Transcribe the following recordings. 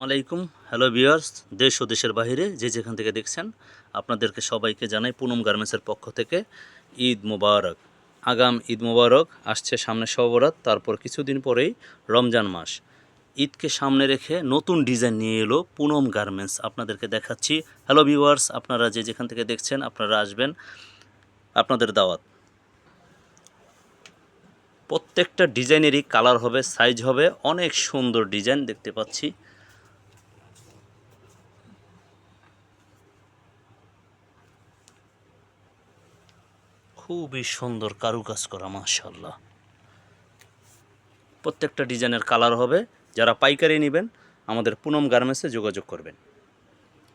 আলাইকুম। Hello viewers, দেশ ও দেশের বাইরে যে যেখান থেকে দেখছেন আপনাদেরকে সবাইকে জানাই পুনম গার্মেন্টসের পক্ষ থেকে ঈদ মোবারক। আগাম ঈদ মোবারক। আসছে সামনে শবে বরাত, তারপর কিছুদিন পরেই রমজান মাস। ঈদকে সামনে রেখে নতুন ডিজাইন নিয়ে এলো পুনম গার্মেন্টস, আপনাদেরকে দেখাচ্ছি। হ্যালো ভিউয়ার্স, আপনারা যে যেখান থেকে দেখছেন আপনারা আসবেন, আপনাদের দাওয়াত। প্রত্যেকটা ডিজাইনেরই কালার হবে, সাইজ হবে, অনেক সুন্দর ডিজাইন দেখতে পাচ্ছি। খুবই সুন্দর কারুকাজ করা, মাশাআল্লাহ। প্রত্যেকটা ডিজাইনের কালার হবে। যারা পাইকারি নেবেন আমাদের পুনম গার্মেন্টসে যোগাযোগ করবেন।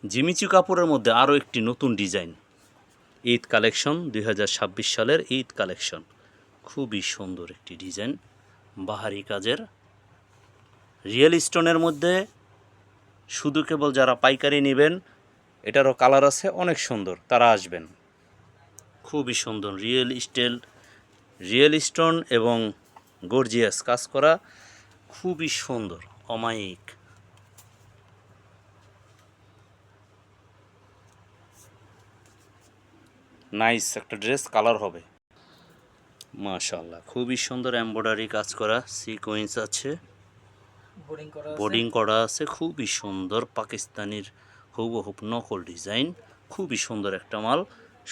জিমিচু কাপড়ের মধ্যে আরও একটি নতুন ডিজাইন, ঈদ কালেকশন 2026 সালের ঈদ কালেকশন। খুবই সুন্দর একটি ডিজাইন, বাহারি কাজের, রিয়েল স্টোনের মধ্যে। শুধু কেবল যারা পাইকারি নেবেন, এটারও কালার আছে, অনেক সুন্দর, তারা আসবেন। খুবই সুন্দর রিয়েল স্টোন এবং গর্জিয়াস কাজ করা, খুবই সুন্দর, অমায়িক। নাইস একটা ড্রেস কালার হবে, মাশাআল্লাহ। খুবই সুন্দর এমব্রয়ডারি কাজ করা, সিকোয়েন্স আছে, বোর্ডিং করা আছে। খুবই সুন্দর পাকিস্তানির হুবহুব নকল ডিজাইন, খুবই সুন্দর একটা মাল।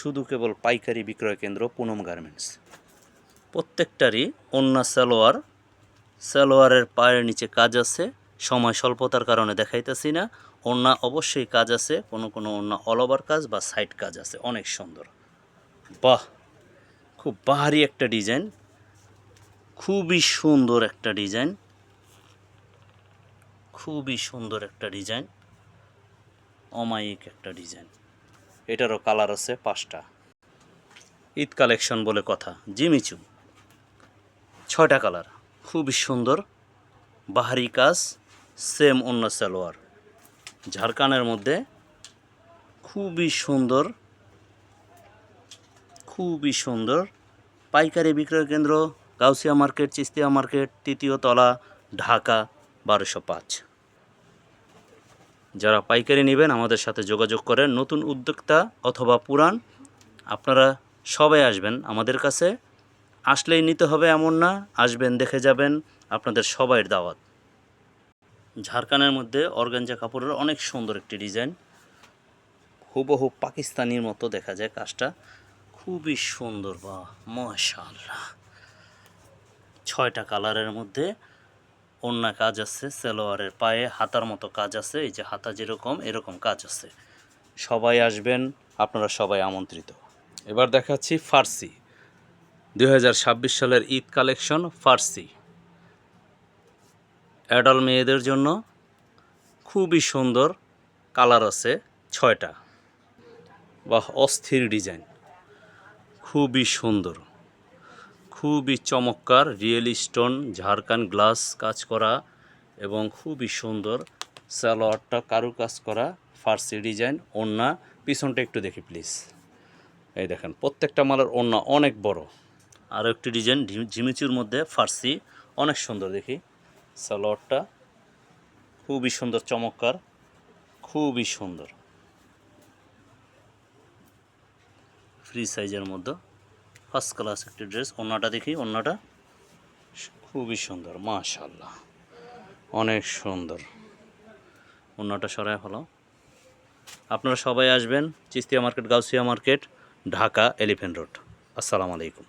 শুধু কেবল পাইকারি বিক্রয় কেন্দ্র পুনম গার্মেন্টস। প্রত্যেকটারই ওন্না সালোয়ারের পায়ের নিচে কাজ আছে। সময় স্বল্পতার কারণে দেখাইতেছি না। ওন্না অবশ্যই কাজ আছে, কোনো কোনো ওন্না অল ওভার কাজ বা সাইড কাজ আছে, অনেক সুন্দর। বাহ, খুব বাহারি একটা ডিজাইন, খুবই সুন্দর একটা ডিজাইন, খুবই সুন্দর একটা ডিজাইন, অমায়িক একটা ডিজাইন। এটারও কালার আছে 5টা। ঈদ কালেকশন বলে কথা, জিমিচু 6টা কালার, খুবই সুন্দর বাহারি কাজ, সেম অন্য সালোয়ার, ঝাড়খানের মধ্যে। খুবই সুন্দর, খুবই সুন্দর। পাইকারি বিক্রয় কেন্দ্র গাউসিয়া মার্কেট, চিস্তিয়া মার্কেট, 3য় তলা, ঢাকা 1205। যারা পাইকারি নেবেন আমাদের সাথে যোগাযোগ করেন। নতুন উদ্যোক্তা অথবা পুরান, আপনারা সবাই আসবেন আমাদের কাছে। আসলেই নিতে হবে এমন না, আসবেন, দেখে যাবেন, আপনাদের সবাইয়ের দাওয়াত। ঝাড়খানের মধ্যে অর্গানজা কাপড়ের অনেক সুন্দর একটি ডিজাইন, হুবহু পাকিস্তানির মতো দেখা যায় কাজটা, খুবই সুন্দর। বা মাশাআল্লাহ, 6টা কালারের মধ্যে ওন্না কাজ আছে, সালোয়ারের পায়ে হাতার মতো কাজ আছে, এই যে হাতা যেরকম এরকম কাজ আছে। সবাই আসবেন, আপনারা সবাই আমন্ত্রিত। এবার দেখাচ্ছি ফার্সি 2026 সালের ঈদ কালেকশন। ফার্সি অ্যাডাল্ট মেয়েদের জন্য খুবই সুন্দর, কালার আছে 6টা। বাহ, অস্থির ডিজাইন, খুবই সুন্দর, খুবই চমৎকার। রিয়েল স্টোন ঝাড়খান গ্লাস কাজ করা এবং খুবই সুন্দর। সালোয়ারটা কারুকাজ করা, ফার্সি ডিজাইন। ওড়না পিছনটা একটু দেখি প্লিজ, এই দেখেন প্রত্যেকটা মালের ওড়না অনেক বড়। আরও একটি ডিজাইন ঝিমিচুর মধ্যে ফার্সি, অনেক সুন্দর। দেখি সালোয়ারটা খুবই সুন্দর, চমৎকার, খুবই সুন্দর। ফ্রি সাইজের মধ্যে ফার্স্ট ক্লাস একটি ড্রেস। ওড়নাটা দেখি, ওড়নাটা খুবই সুন্দর, মাশাআল্লাহ, অনেক সুন্দর। ওড়নাটা সরায় ফেলো। আপনারা সবাই আসবেন, Chishtia market, Gausia market, Dhaka, elephant road. আসসালামু আলাইকুম।